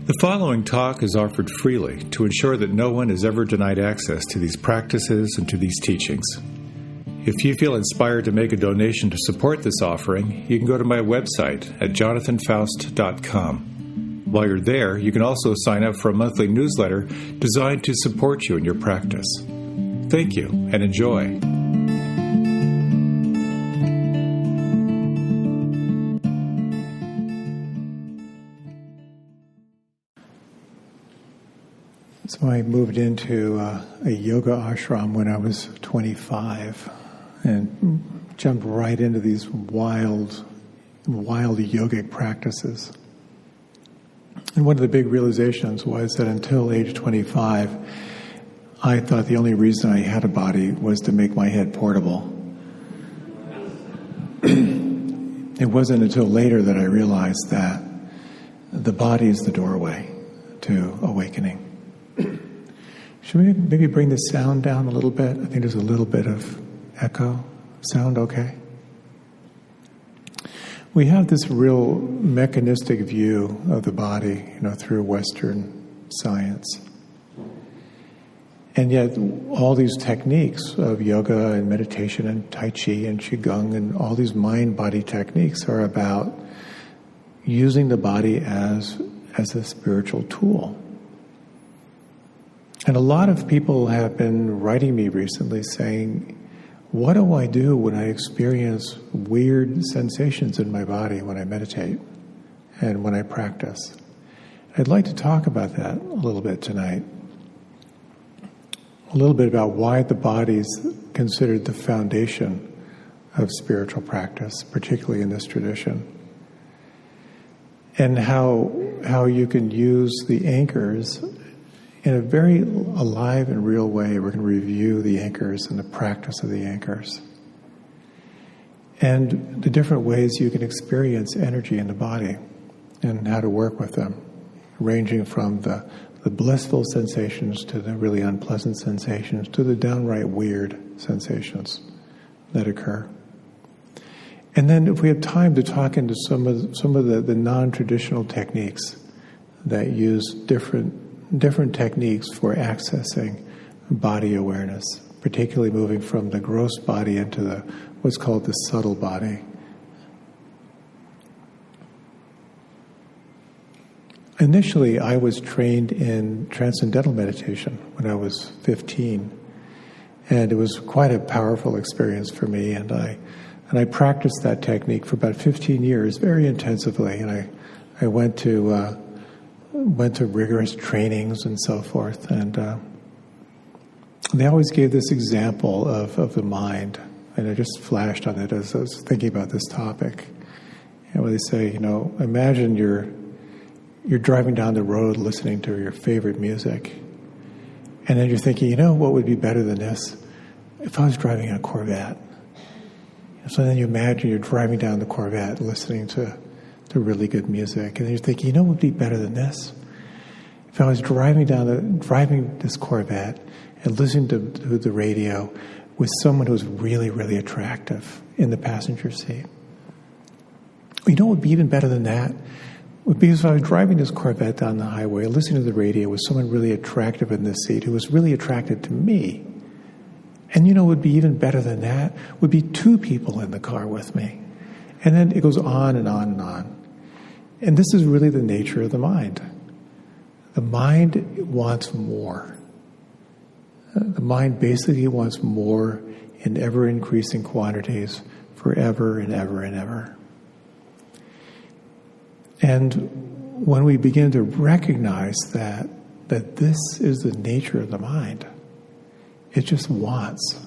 The following talk is offered freely to ensure that no one is ever denied access to these practices and to these teachings. If you feel inspired to make a donation to support this offering, you can go to my website at jonathanfoust.com. While you're there, you can also sign up for a monthly newsletter designed to support you in your practice. Thank you and enjoy. So I moved into a yoga ashram when I was 25 and jumped right into these wild yogic practices. And one of the big realizations was that until age 25, I thought the only reason I had a body was to make my head portable. It wasn't until later that I realized that the body is the doorway to awakening. Should we maybe bring the sound down a little bit? I think there's a little bit of echo. Sound okay? We have this real mechanistic view of the body, through Western science. And yet all these techniques of yoga and meditation and Tai Chi and Qigong and all these mind-body techniques are about using the body as a spiritual tool. And a lot of people have been writing me recently saying, what do I do when I experience weird sensations in my body when I meditate and when I practice? I'd like to talk about that a little bit tonight. A little bit about why the body is considered the foundation of spiritual practice, particularly in this tradition. And how you can use the anchors in a very alive and real way. We're going to review the anchors and the practice of the anchors. And the different ways you can experience energy in the body and how to work with them, ranging from the blissful sensations to the really unpleasant sensations to the downright weird sensations that occur. And then if we have time to talk into some of the non-traditional techniques that use different techniques for accessing body awareness, particularly moving from the gross body into what's called the subtle body. Initially, I was trained in transcendental meditation when I was 15, and it was quite a powerful experience for me. And I practiced that technique for about 15 years, very intensively. And I went to rigorous trainings and so forth, and they always gave this example of the mind, and I just flashed on it as I was thinking about this topic. Where they say, imagine you're driving down the road listening to your favorite music, and then you're thinking, what would be better than this if I was driving a Corvette? So then you imagine you're driving down the Corvette listening to really good music, and then you're thinking, what would be better than this? If I was driving this Corvette and listening to the radio with someone who's really, really attractive in the passenger seat. What would be even better than that? Would be if I was driving this Corvette down the highway, listening to the radio with someone really attractive in this seat who was really attracted to me. And what would be even better than that? Would be two people in the car with me. And then it goes on and on and on. And this is really the nature of the mind. The mind wants more. The mind basically wants more in ever-increasing quantities forever and ever and ever. And when we begin to recognize that this is the nature of the mind, it just wants,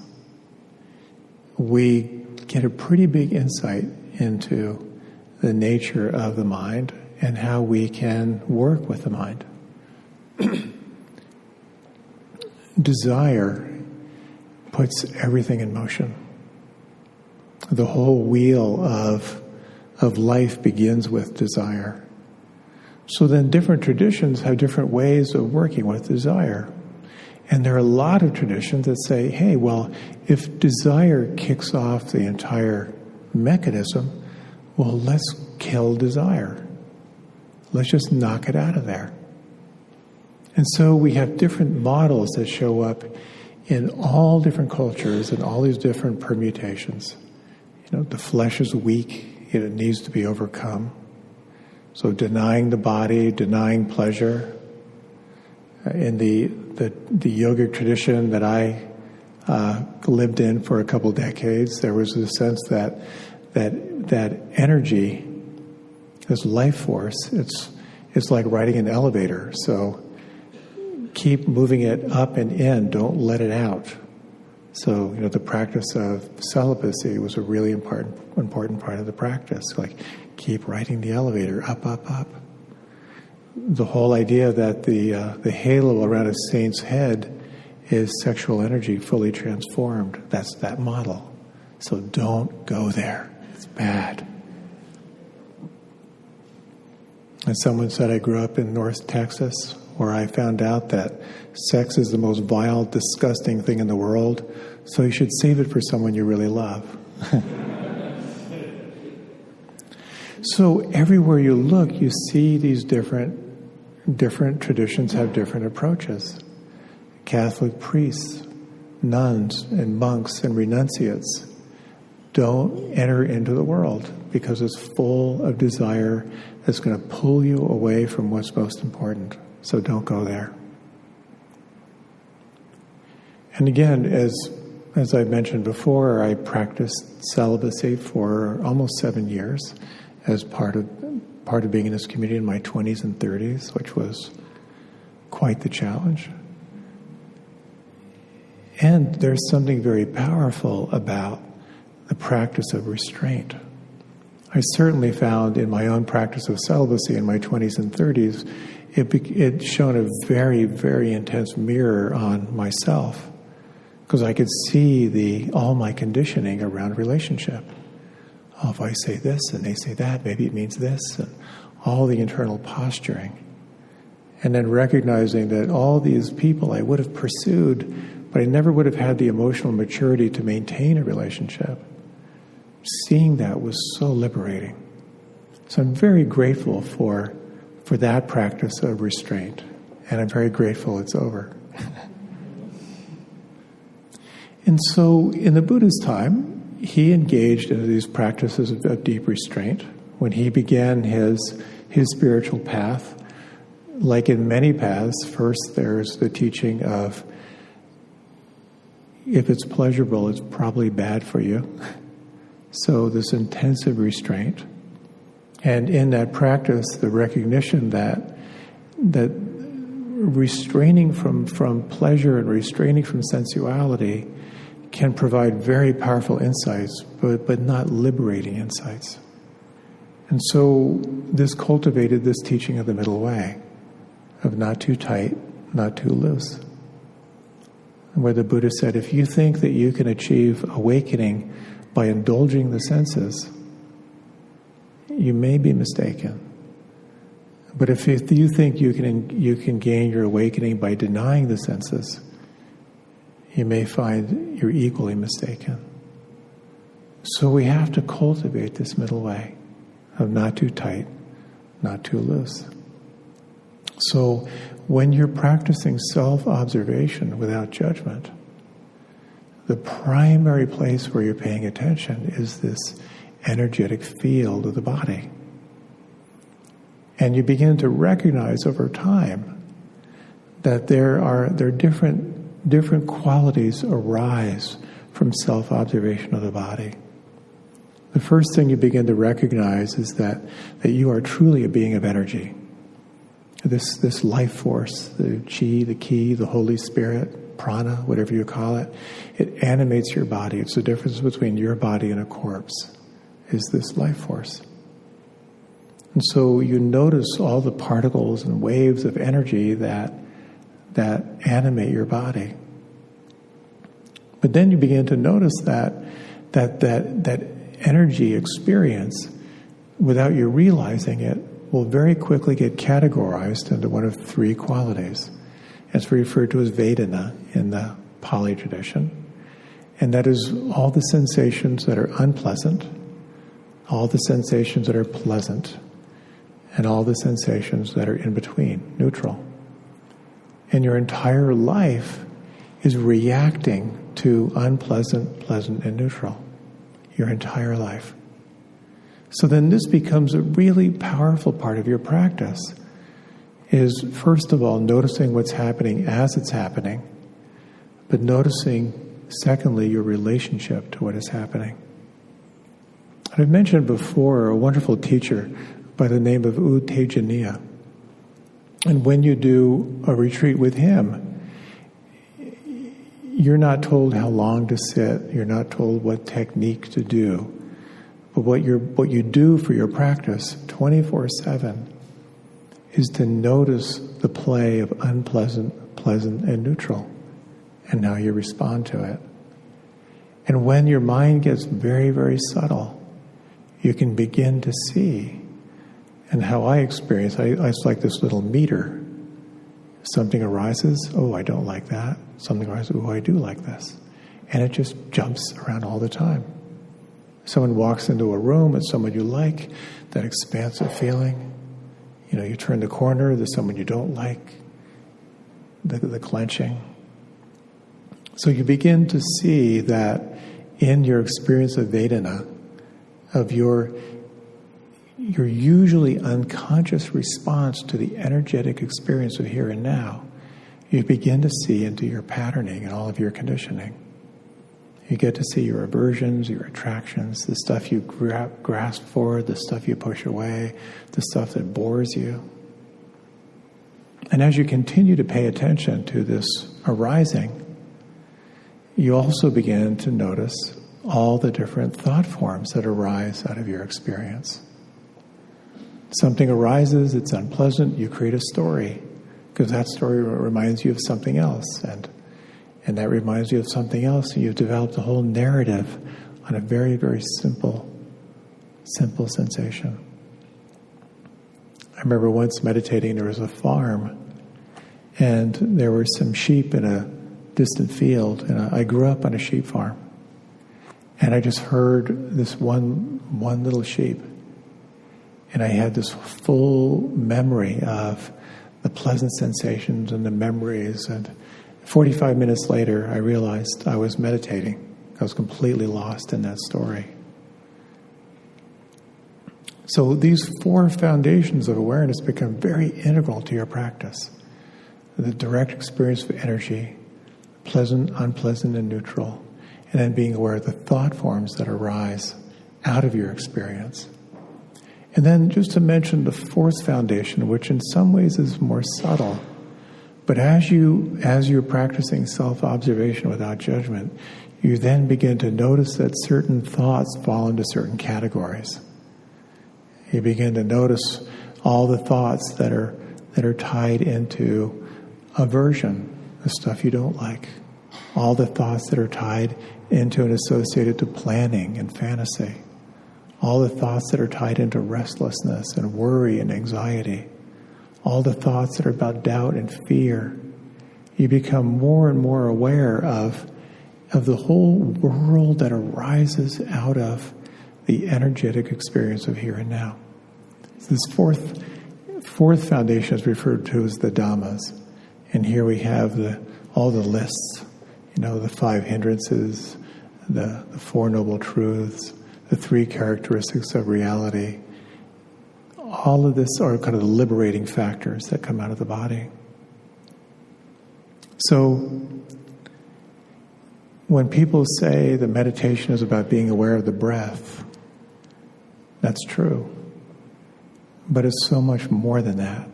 we get a pretty big insight into the nature of the mind and how we can work with the mind. Desire puts everything in motion. The whole wheel of life begins with desire. So then different traditions have different ways of working with desire. And there are a lot of traditions that say, hey, well, if desire kicks off the entire mechanism, well, let's kill desire. Let's just knock it out of there. And so we have different models that show up in all different cultures and all these different permutations. The flesh is weak, it needs to be overcome. So denying the body, denying pleasure. In the yogic tradition that I lived in for a couple decades, there was a sense that energy, this life force, it's like riding an elevator. So keep moving it up and in, don't let it out. So, the practice of celibacy was a really important part of the practice. Like, keep riding the elevator up, up, up. The whole idea that the halo around a saint's head is sexual energy fully transformed. That's that model. So don't go there. It's bad. And someone said I grew up in North Texas, where I found out that sex is the most vile, disgusting thing in the world, so you should save it for someone you really love. So everywhere you look, you see these different traditions have different approaches. Catholic priests, nuns, and monks and renunciates don't enter into the world because it's full of desire that's going to pull you away from what's most important. So don't go there. And again, as I mentioned before, I practiced celibacy for almost 7 years as part of being in this community in my 20s and 30s, which was quite the challenge. And there's something very powerful about the practice of restraint. I certainly found in my own practice of celibacy in my 20s and 30s, it shone a very, very intense mirror on myself, because I could see all my conditioning around relationship. Oh, if I say this and they say that, maybe it means this, and all the internal posturing. And then recognizing that all these people I would have pursued, but I never would have had the emotional maturity to maintain a relationship. Seeing that was so liberating. So I'm very grateful for that practice of restraint. And I'm very grateful it's over. And so in the Buddha's time, he engaged into these practices of deep restraint. When he began his spiritual path, like in many paths, first there's the teaching of if it's pleasurable, it's probably bad for you. So this intensive restraint. And in that practice, the recognition that restraining from pleasure and restraining from sensuality can provide very powerful insights, but not liberating insights. And so this cultivated this teaching of the middle way, of not too tight, not too loose. Where the Buddha said, if you think that you can achieve awakening by indulging the senses, you may be mistaken. But if you think you can gain your awakening by denying the senses, you may find you're equally mistaken. So we have to cultivate this middle way of not too tight, not too loose. So when you're practicing self-observation without judgment, the primary place where you're paying attention is this energetic field of the body. And you begin to recognize over time that there are different qualities arise from self-observation of the body. The first thing you begin to recognize is that you are truly a being of energy. This life force, the chi, the ki, the Holy Spirit, prana, whatever you call it, it animates your body. It's the difference between your body and a corpse, is this life force. And so you notice all the particles and waves of energy that animate your body. But then you begin to notice that energy experience, without you realizing it, will very quickly get categorized into one of three qualities. It's referred to as Vedana in the Pali tradition. And that is all the sensations that are unpleasant, all the sensations that are pleasant, and all the sensations that are in between, neutral. And your entire life is reacting to unpleasant, pleasant, and neutral. Your entire life. So then this becomes a really powerful part of your practice, is first of all noticing what's happening as it's happening, but noticing, secondly, your relationship to what is happening. And I've mentioned before a wonderful teacher by the name of U Tejaniya. And when you do a retreat with him, you're not told how long to sit, you're not told what technique to do, but what you do for your practice 24/7 is to notice the play of unpleasant, pleasant, and neutral, and how you respond to it. And when your mind gets very, very subtle, you can begin to see. And how I experience, it's like this little meter. Something arises, oh, I don't like that. Something arises, oh, I do like this. And it just jumps around all the time. Someone walks into a room, it's someone you like, that expansive feeling. You turn the corner, there's someone you don't like, the clenching. So you begin to see that in your experience of Vedana, of your usually unconscious response to the energetic experience of here and now, you begin to see into your patterning and all of your conditioning. You get to see your aversions, your attractions, the stuff you grasp for, the stuff you push away, the stuff that bores you. And as you continue to pay attention to this arising, you also begin to notice all the different thought forms that arise out of your experience. Something arises, it's unpleasant, you create a story, because that story reminds you of something else, and that reminds you of something else, and you've developed a whole narrative on a very, very simple sensation. I remember once meditating, there was a farm, and there were some sheep in a distant field, and I grew up on a sheep farm, and I just heard this one little sheep, and I had this full memory of the pleasant sensations and the memories, and 45 minutes later, I realized I was meditating. I was completely lost in that story. So these 4 foundations of awareness become very integral to your practice. The direct experience of energy, pleasant, unpleasant, and neutral, and then being aware of the thought forms that arise out of your experience. And then just to mention the 4th foundation, which in some ways is more subtle, but as you're practicing self-observation without judgment, you then begin to notice that certain thoughts fall into certain categories. You begin to notice all the thoughts that are tied into aversion, the stuff you don't like. All the thoughts that are tied into and associated to planning and fantasy. All the thoughts that are tied into restlessness and worry and anxiety. All the thoughts that are about doubt and fear. You become more and more aware of the whole world that arises out of the energetic experience of here and now. So this fourth foundation is referred to as the Dhammas. And here we have all the lists, the 5 hindrances, the 4 noble truths, the 3 characteristics of reality. All of this are kind of the liberating factors that come out of the body. So when people say that meditation is about being aware of the breath, that's true. But it's so much more than that.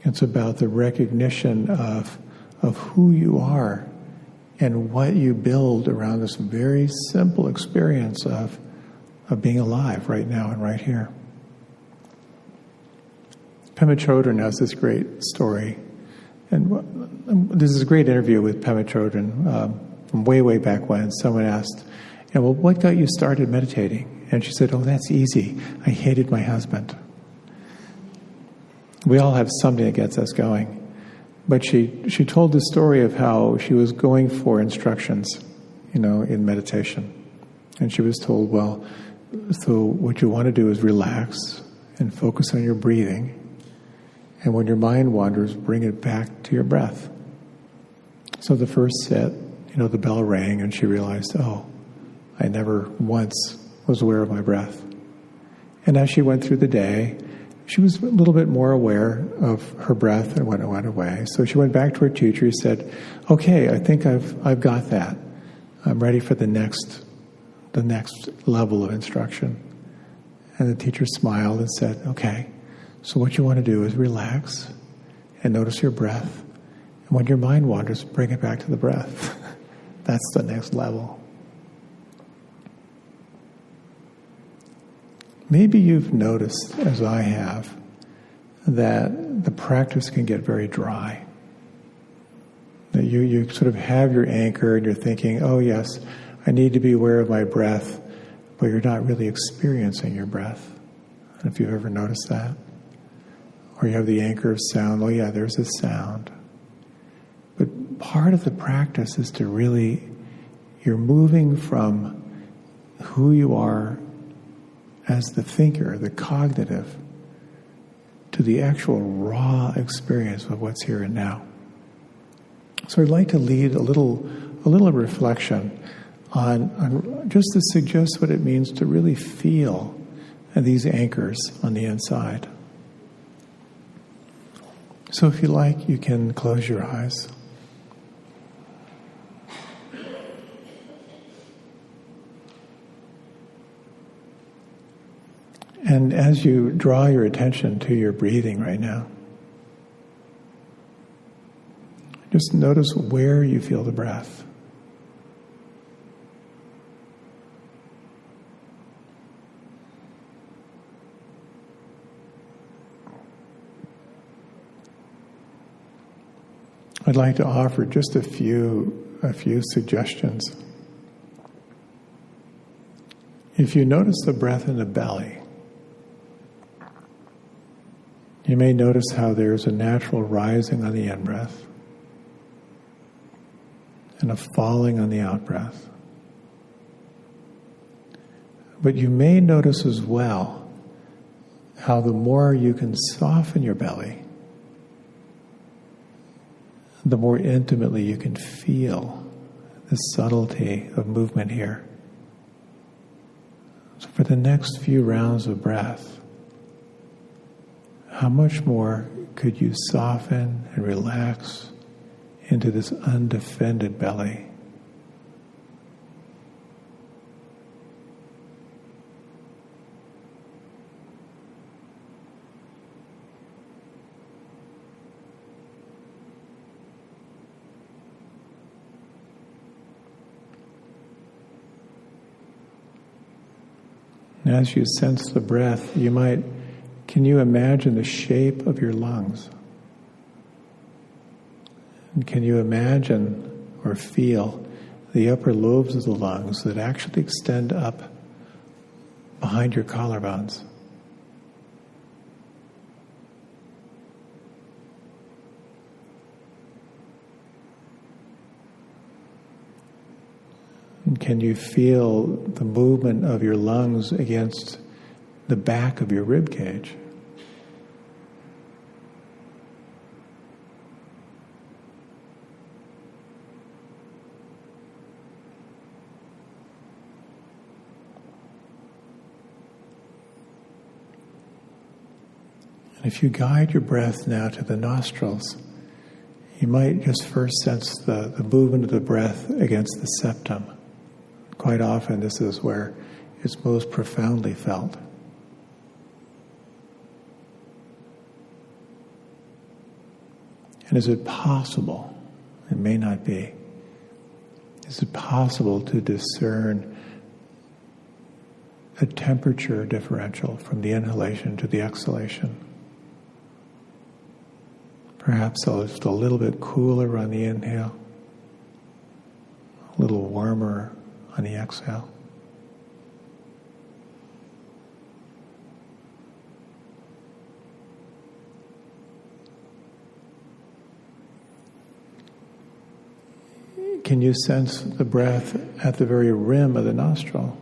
It's about the recognition of who you are and what you build around this very simple experience of being alive right now and right here. Pema Chodron has this great story. And this is a great interview with Pema Chodron from way, way back when. Someone asked, well, what got you started meditating? And she said, oh, that's easy. I hated my husband. We all have something that gets us going. But she told the story of how she was going for instructions, in meditation. And she was told, well, so what you want to do is relax and focus on your breathing. And when your mind wanders, bring it back to your breath. So the first set, the bell rang and she realized, oh, I never once was aware of my breath. And as she went through the day, she was a little bit more aware of her breath and when it went away. So she went back to her teacher. He said, okay, I think I've got that. I'm ready for the next level of instruction. And the teacher smiled and said, okay, so what you want to do is relax and notice your breath. And when your mind wanders, bring it back to the breath. That's the next level. Maybe you've noticed, as I have, that the practice can get very dry. That you sort of have your anchor and you're thinking, oh yes, I need to be aware of my breath, but you're not really experiencing your breath. I don't know if you've ever noticed that. Or you have the anchor of sound, oh yeah, there's a sound. But part of the practice is to really, you're moving from who you are as the thinker, the cognitive, to the actual raw experience of what's here and now. So I'd like to lead a little reflection on just to suggest what it means to really feel these anchors on the inside. So if you like, you can close your eyes. And as you draw your attention to your breathing right now, just notice where you feel the breath. I'd like to offer just a few suggestions. If you notice the breath in the belly, you may notice how there's a natural rising on the in-breath and a falling on the out-breath. But you may notice as well how the more you can soften your belly, the more intimately you can feel the subtlety of movement here. So for the next few rounds of breath, how much more could you soften and relax into this undefended belly? And as you sense the breath, can you imagine the shape of your lungs? And can you imagine or feel the upper lobes of the lungs that actually extend up behind your collarbones? And can you feel the movement of your lungs against the back of your rib cage? And if you guide your breath now to the nostrils, you might just first sense the movement of the breath against the septum. Quite often this is where it's most profoundly felt. And is it possible, it may not be, is it possible to discern a temperature differential from the inhalation to the exhalation? Perhaps just a little bit cooler on the inhale, a little warmer on the exhale. Can you sense the breath at the very rim of the nostril?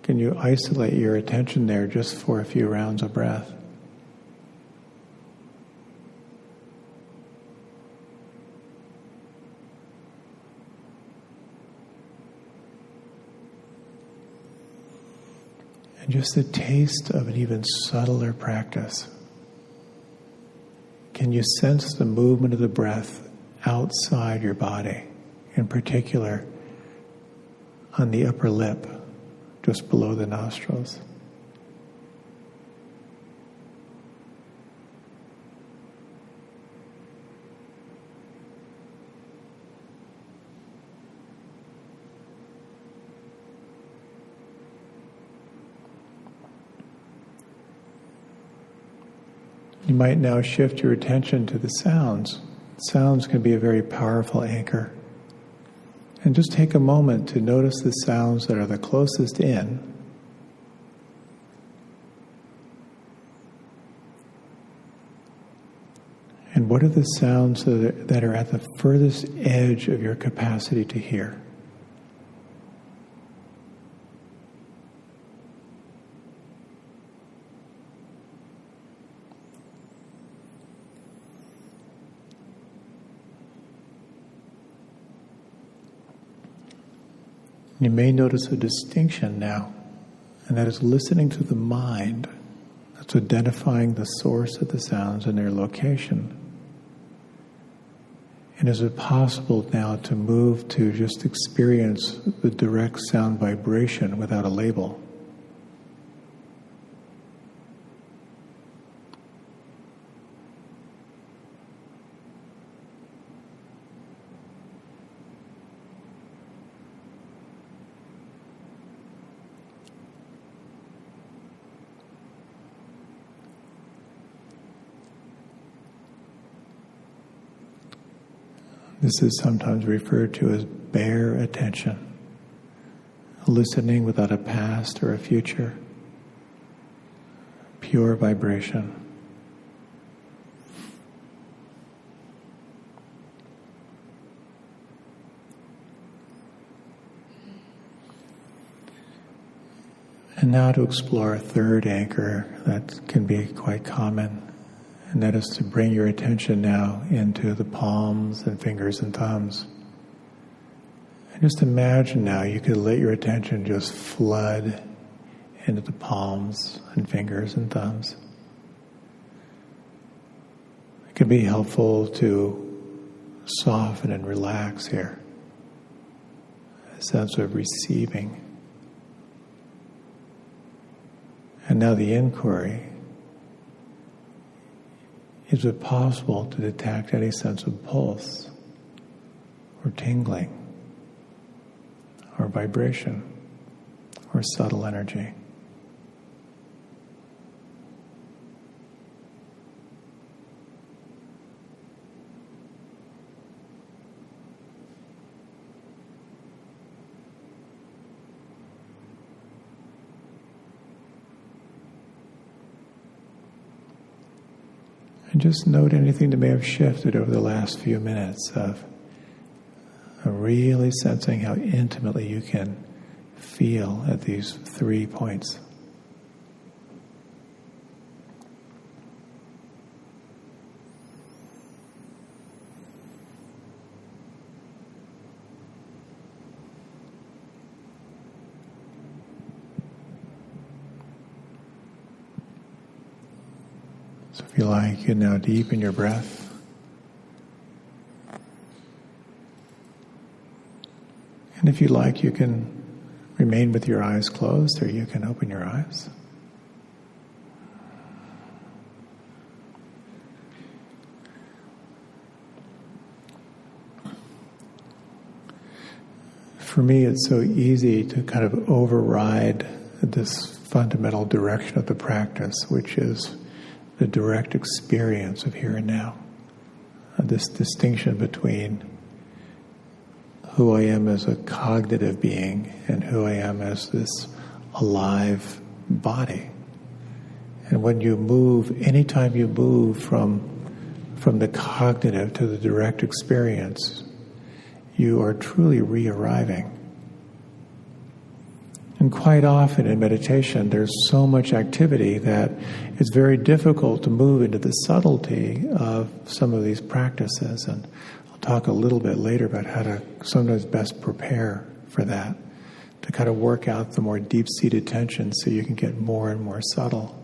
Can you isolate your attention there just for a few rounds of breath? And just a taste of an even subtler practice. Can you sense the movement of the breath outside your body, in particular on the upper lip, just below the nostrils? You might now shift your attention to the sounds. Sounds can be a very powerful anchor. And just take a moment to notice the sounds that are the closest in. And what are the sounds that are at the furthest edge of your capacity to hear? You may notice a distinction now, and that is listening to the mind. That's identifying the source of the sounds and their location. And is it possible now to move to just experience the direct sound vibration without a label? This is sometimes referred to as bare attention, listening without a past or a future, pure vibration. And now to explore a third anchor that can be quite common. And that is to bring your attention now into the palms and fingers and thumbs. And just imagine now you could let your attention just flood into the palms and fingers and thumbs. It can be helpful to soften and relax here. A sense of receiving. And now the inquiry. Is it possible to detect any sense of pulse or tingling or vibration or subtle energy? And just note anything that may have shifted over the last few minutes of really sensing how intimately you can feel at these 3 points. So if you like, you can now deepen your breath. And if you like, you can remain with your eyes closed, or you can open your eyes. For me, it's so easy to kind of override this fundamental direction of the practice, which is the direct experience of here and now. This distinction between who I am as a cognitive being and who I am as this alive body. And when you move, anytime you move from the cognitive to the direct experience, you are truly re-arriving. And quite often in meditation, there's so much activity that it's very difficult to move into the subtlety of some of these practices. And I'll talk a little bit later about how to sometimes best prepare for that. to kind of work out the more deep-seated tension so you can get more and more subtle.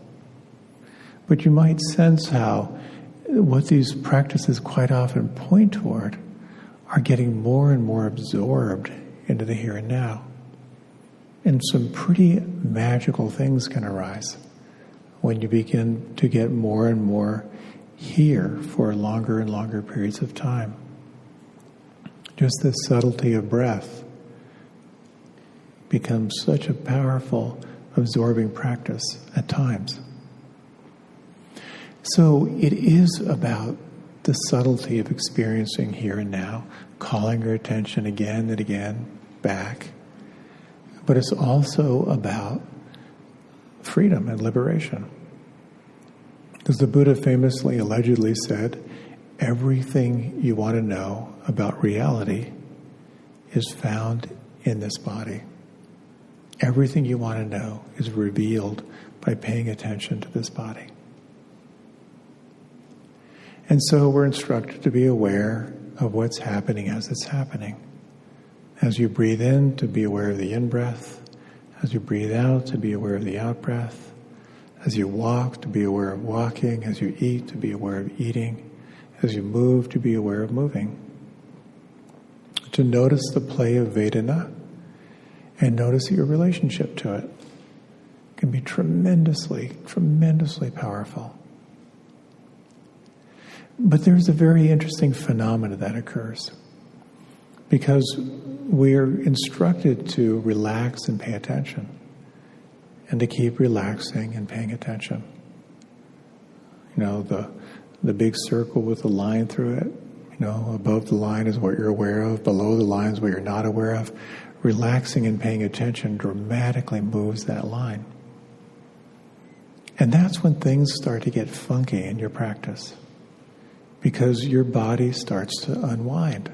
But you might sense how what these practices quite often point toward are getting more and more absorbed into the here and now. And some pretty magical things can arise when you begin to get more and more here for longer and longer periods of time. Just the subtlety of breath becomes such a powerful absorbing practice at times. So it is about the subtlety of experiencing here and now, calling your attention again and again back. But it's also about freedom and liberation. Because the Buddha famously, allegedly said, everything you want to know about reality is found in this body. Everything you want to know is revealed by paying attention to this body. And so we're instructed to be aware of what's happening as it's happening. As you breathe in, to be aware of the in-breath. As you breathe out, to be aware of the out-breath. As you walk, to be aware of walking. As you eat, to be aware of eating. As you move, to be aware of moving. To notice the play of Vedana and notice your relationship to it can be tremendously, tremendously powerful. But there's a very interesting phenomena that occurs because we're instructed to relax and pay attention and to keep relaxing and paying attention. You know, the big circle with the line through it, you know, above the line is what you're aware of, below the line is what you're not aware of. Relaxing and paying attention dramatically moves that line. And that's when things start to get funky in your practice. Because your body starts to unwind.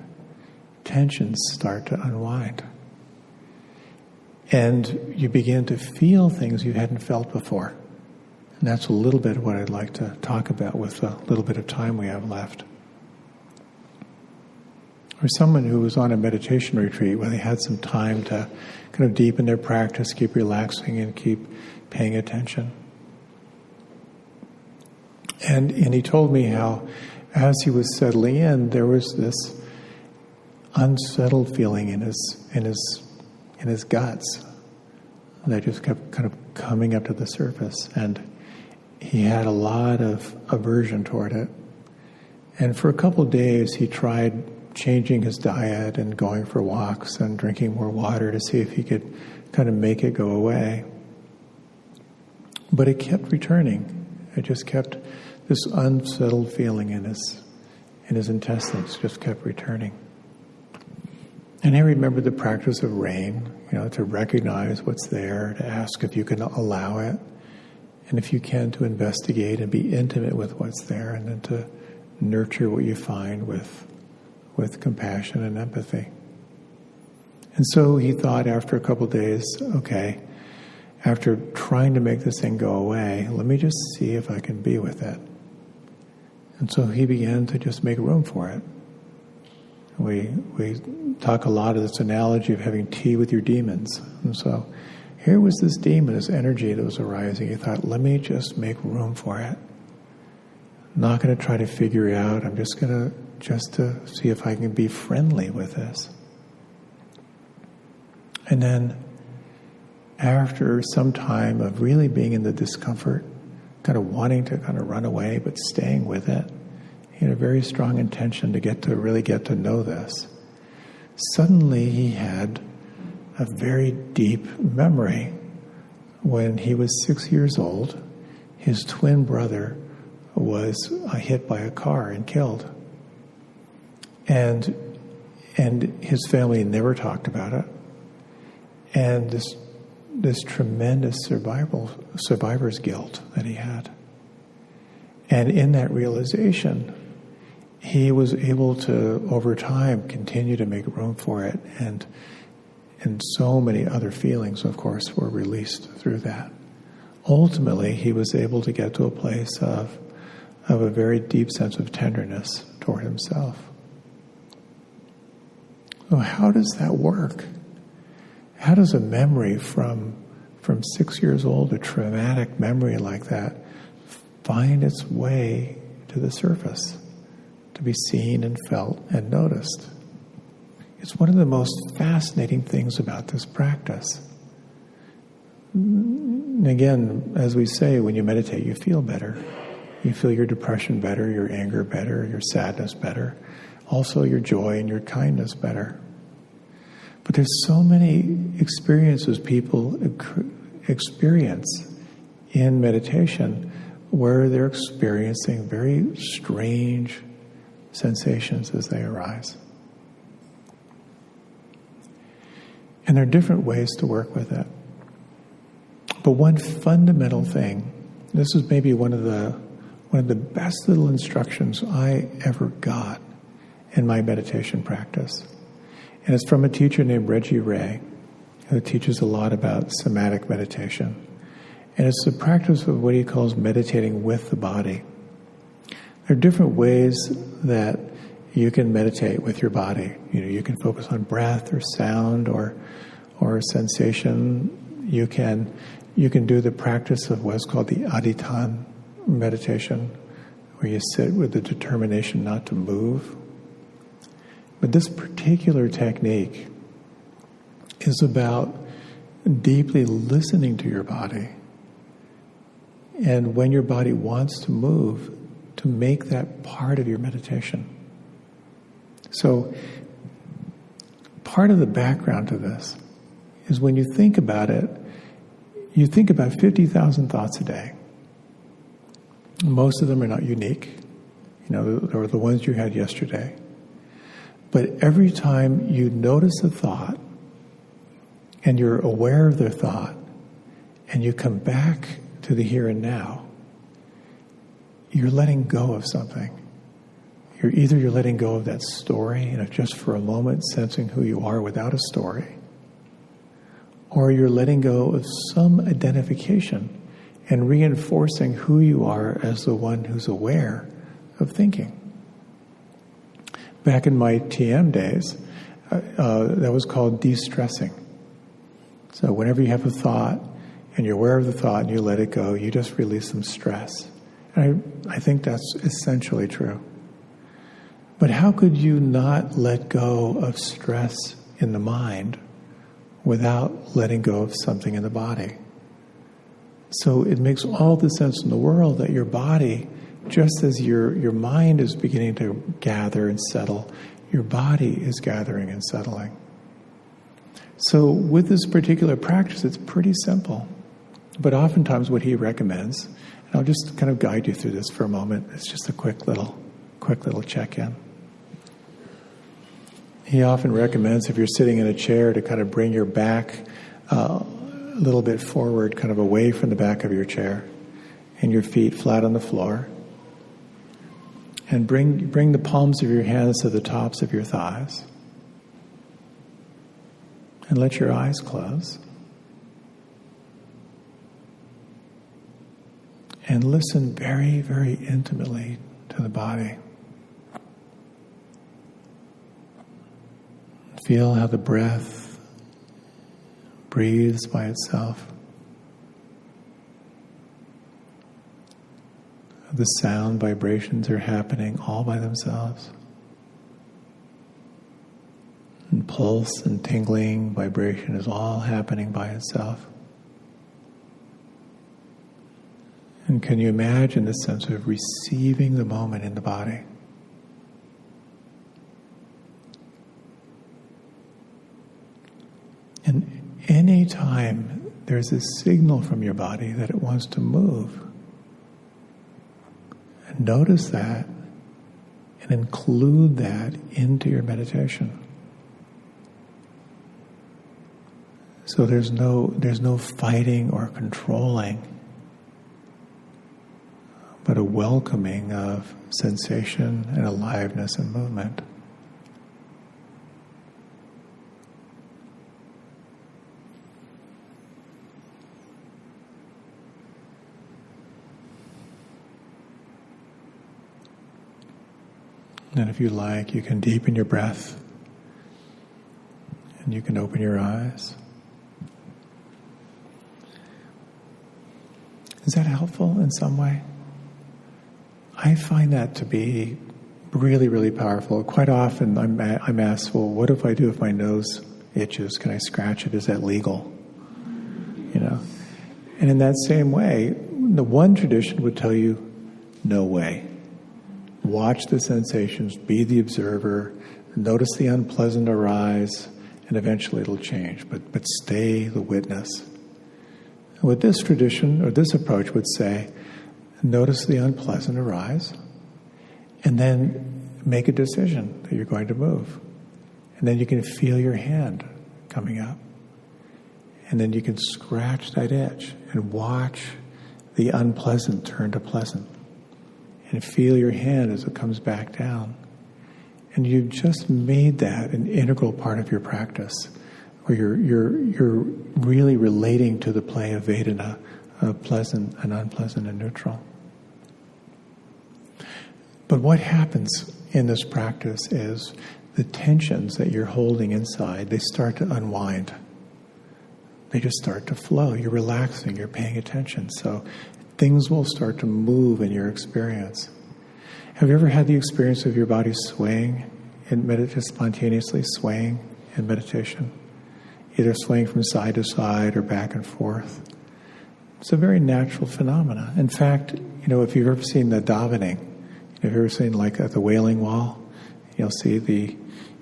Tensions start to unwind. And you begin to feel things you hadn't felt before. And that's a little bit of what I'd like to talk about with the little bit of time we have left. Or someone who was on a meditation retreat where they had some time to kind of deepen their practice, keep relaxing and keep paying attention. And he told me how as he was settling in, there was this unsettled feeling in his guts that just kept kind of coming up to the surface, and he had a lot of aversion toward it. And for a couple of days, he tried changing his diet and going for walks and drinking more water to see if he could kind of make it go away. But it kept returning. It just kept. This unsettled feeling in his intestines just kept returning. And I remember the practice of rain, you know, to recognize what's there, to ask if you can allow it, and if you can, to investigate and be intimate with what's there, and then to nurture what you find with compassion and empathy. And so he thought after a couple of days, okay, after trying to make this thing go away, let me just see if I can be with it. And so he began to just make room for it. We talk a lot of this analogy of having tea with your demons. And so here was this demon, this energy that was arising. He thought, let me just make room for it. I'm not going to try to figure it out. I'm just going to see if I can be friendly with this. And then after some time of really being in the discomfort, kind of wanting to kind of run away, but staying with it. He had a very strong intention to really get to know this. Suddenly he had a very deep memory. When he was 6 years old, his twin brother was hit by a car and killed. And his family never talked about it. And this tremendous survivor's guilt that he had. And in that realization, he was able to, over time, continue to make room for it. And so many other feelings, of course, were released through that. Ultimately, he was able to get to a place of a very deep sense of tenderness toward himself. So how does that work? How does a memory from 6 years old, a traumatic memory like that, find its way to the surface, to be seen and felt and noticed? It's one of the most fascinating things about this practice. And again, as we say, when you meditate, you feel better. You feel your depression better, your anger better, your sadness better, also your joy and your kindness better. But there's so many experiences people experience in meditation where they're experiencing very strange sensations as they arise. And there are different ways to work with it. But one fundamental thing, this is maybe one of the best little instructions I ever got in my meditation practice. And it's from a teacher named Reggie Ray, who teaches a lot about somatic meditation. And it's the practice of what he calls meditating with the body. There are different ways that you can meditate with your body. You can focus on breath or sound or sensation. You can do the practice of what's called the aditan meditation, where you sit with the determination not to move. But this particular technique is about deeply listening to your body. And when your body wants to move, to make that part of your meditation. So, part of the background to this is when you think about it, you think about 50,000 thoughts a day. Most of them are not unique. They're the ones you had yesterday. But every time you notice a thought and you're aware of their thought and you come back to the here and now, you're letting go of something. You're letting go of that story, just for a moment, sensing who you are without a story. Or you're letting go of some identification and reinforcing who you are as the one who's aware of thinking. Back in my TM days, that was called de-stressing. So whenever you have a thought and you're aware of the thought and you let it go, you just release some stress. And I think that's essentially true. But how could you not let go of stress in the mind without letting go of something in the body? So it makes all the sense in the world that your body, just as your mind is beginning to gather and settle, your body is gathering and settling. So with this particular practice, it's pretty simple. But oftentimes what he recommends, and I'll just kind of guide you through this for a moment, it's just a quick little check-in. He often recommends, if you're sitting in a chair, to kind of bring your back a little bit forward, kind of away from the back of your chair, and your feet flat on the floor. And bring the palms of your hands to the tops of your thighs. And let your eyes close. And listen very, very intimately to the body. Feel how the breath breathes by itself. The sound vibrations are happening all by themselves. And pulse and tingling vibration is all happening by itself. And can you imagine the sense of receiving the moment in the body? And any time there's a signal from your body that it wants to move, and notice that and include that into your meditation. So there's no fighting or controlling, but a welcoming of sensation and aliveness and movement. And if you like, you can deepen your breath and you can open your eyes. Is that helpful in some way? I find that to be really, really powerful. Quite often I'm asked, well, what if I do if my nose itches? Can I scratch it? Is that legal? And in that same way, the one tradition would tell you, no way. Watch the sensations, be the observer, notice the unpleasant arise, and eventually it'll change. But stay the witness. And what this tradition, or this approach would say, notice the unpleasant arise, and then make a decision that you're going to move. And then you can feel your hand coming up. And then you can scratch that itch and watch the unpleasant turn to pleasant. And feel your hand as it comes back down. And you've just made that an integral part of your practice, where you're really relating to the play of Vedana, of pleasant and unpleasant and neutral. But what happens in this practice is the tensions that you're holding inside, they start to unwind. They just start to flow. You're relaxing, you're paying attention. So things will start to move in your experience. Have you ever had the experience of your body swaying in meditation, spontaneously swaying in meditation? Either swaying from side to side or back and forth. It's a very natural phenomena. In fact, if you've ever seen the davening, if you've ever seen like at the Wailing Wall, you'll see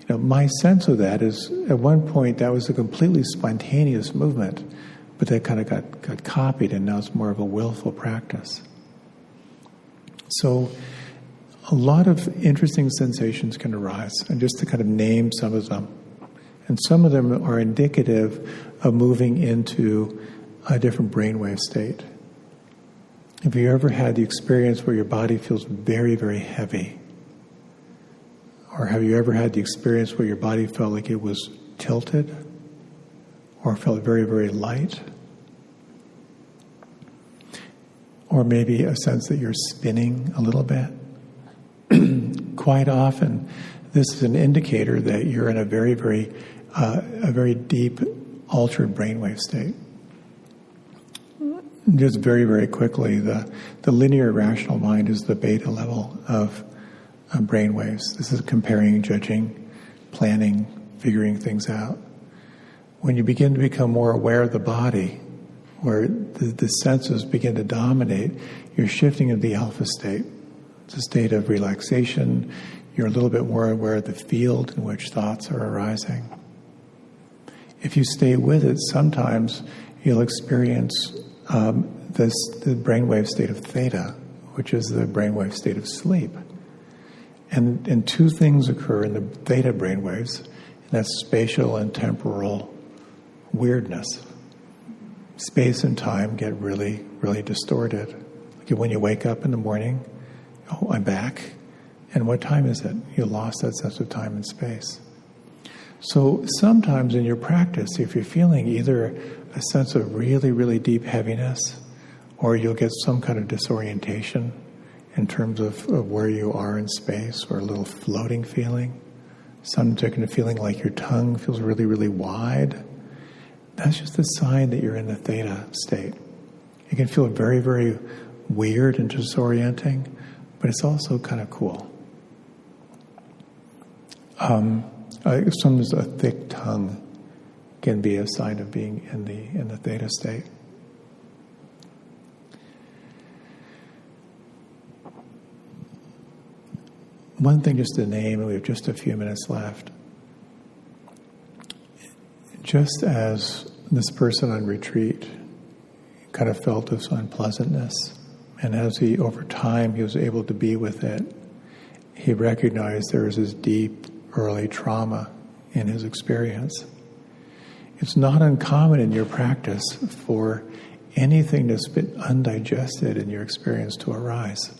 my sense of that is at one point that was a completely spontaneous movement, but that kind of got copied, and now it's more of a willful practice. So a lot of interesting sensations can arise, and just to kind of name some of them. And some of them are indicative of moving into a different brainwave state. Have you ever had the experience where your body feels very, very heavy? Or have you ever had the experience where your body felt like it was tilted? Or felt very, very light? Or maybe a sense that you're spinning a little bit? Quite often, this is an indicator that you're in a very, very deep, altered brainwave state. Just very, very quickly, the linear rational mind is the beta level of brainwaves. This is comparing, judging, planning, figuring things out. When you begin to become more aware of the body, where the senses begin to dominate, you're shifting into the alpha state. It's a state of relaxation. You're a little bit more aware of the field in which thoughts are arising. If you stay with it, sometimes you'll experience the brainwave state of theta, which is the brainwave state of sleep. And two things occur in the theta brainwaves, and that's spatial and temporal weirdness. Space and time get really, really distorted. Like when you wake up in the morning, oh, I'm back. And what time is it? You lost that sense of time and space. So sometimes in your practice, if you're feeling either a sense of really, really deep heaviness, or you'll get some kind of disorientation in terms of where you are in space, or a little floating feeling, some kind of feeling like your tongue feels really, really wide, that's just a sign that you're in the theta state. It can feel very, very weird and disorienting, but it's also kind of cool. Sometimes a thick tongue can be a sign of being in the theta state. One thing just to name, and we have just a few minutes left. Just as this person on retreat kind of felt this unpleasantness, and as over time he was able to be with it, he recognized there was this deep early trauma in his experience. It's not uncommon in your practice for anything that's been undigested in your experience to arise.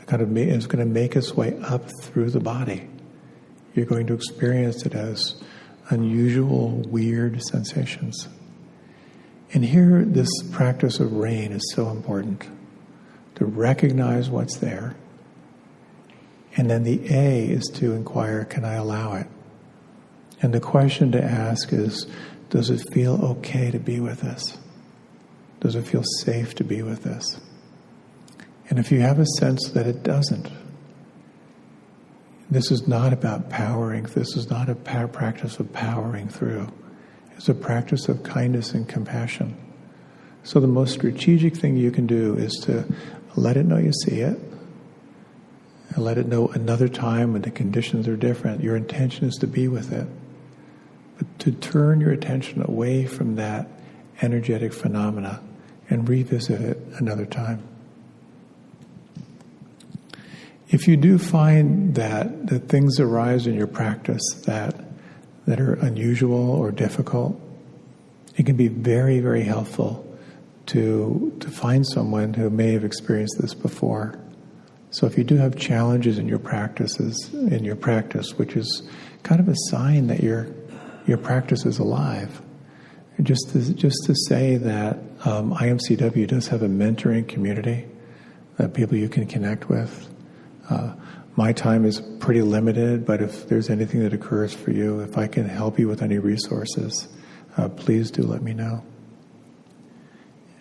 It's going to make its way up through the body. You're going to experience it as unusual, weird sensations. And here, this practice of rain is so important. To recognize what's there. And then the A is to inquire, can I allow it? And the question to ask is, does it feel okay to be with this? Does it feel safe to be with this? And if you have a sense that it doesn't, this is not about powering. This is not a practice of powering through. It's a practice of kindness and compassion. So the most strategic thing you can do is to let it know you see it, and let it know another time when the conditions are different. Your intention is to be with it. But to turn your attention away from that energetic phenomena and revisit it another time. If you do find that things arise in your practice that are unusual or difficult, it can be very, very helpful to find someone who may have experienced this before. So if you do have challenges in your practice, which is kind of a sign that your practice is alive, just to say that IMCW does have a mentoring community, people you can connect with. My time is pretty limited, but if there's anything that occurs for you, if I can help you with any resources, please do let me know.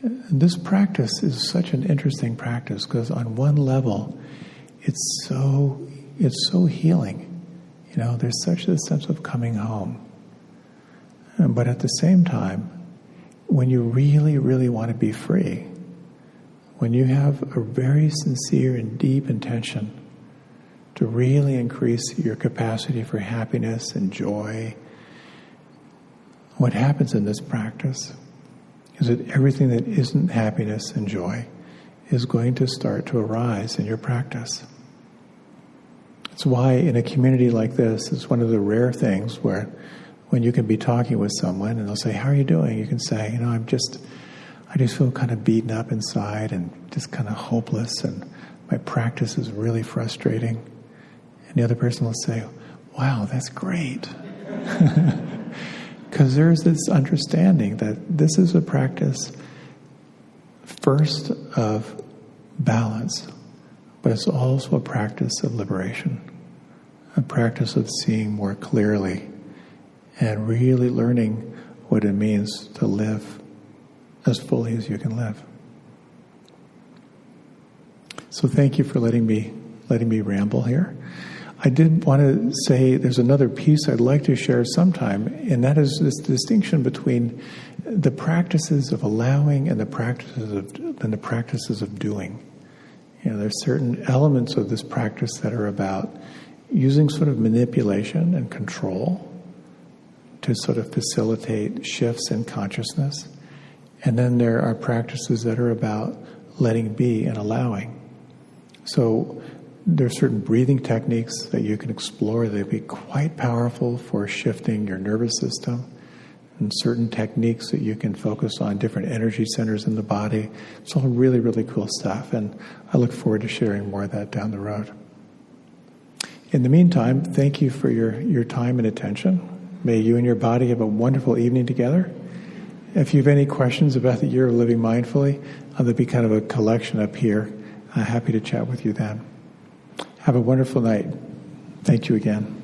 And this practice is such an interesting practice because on one level, it's so healing. There's such a sense of coming home. But at the same time, when you really, really want to be free, when you have a very sincere and deep intention to really increase your capacity for happiness and joy, what happens in this practice is that everything that isn't happiness and joy is going to start to arise in your practice. It's why in a community like this, it's one of the rare things where when you can be talking with someone and they'll say, "How are you doing?" You can say, I just feel kind of beaten up inside and just kind of hopeless, and my practice is really frustrating. And the other person will say, "Wow, that's great." Because there's this understanding that this is a practice first of balance, but it's also a practice of liberation, a practice of seeing more clearly and really learning what it means to live as fully as you can live. So thank you for letting me ramble here. I did want to say there's another piece I'd like to share sometime, and that is this distinction between the practices of allowing and the practices of doing. There's certain elements of this practice that are about using sort of manipulation and control to sort of facilitate shifts in consciousness. And then there are practices that are about letting be and allowing. So there are certain breathing techniques that you can explore. They'd be quite powerful for shifting your nervous system, and certain techniques that you can focus on different energy centers in the body. It's all really, really cool stuff, and I look forward to sharing more of that down the road. In the meantime, thank you for your time and attention. May you and your body have a wonderful evening together. If you have any questions about the year of living mindfully, there'll be kind of a collection up here. Happy to chat with you then. Have a wonderful night. Thank you again.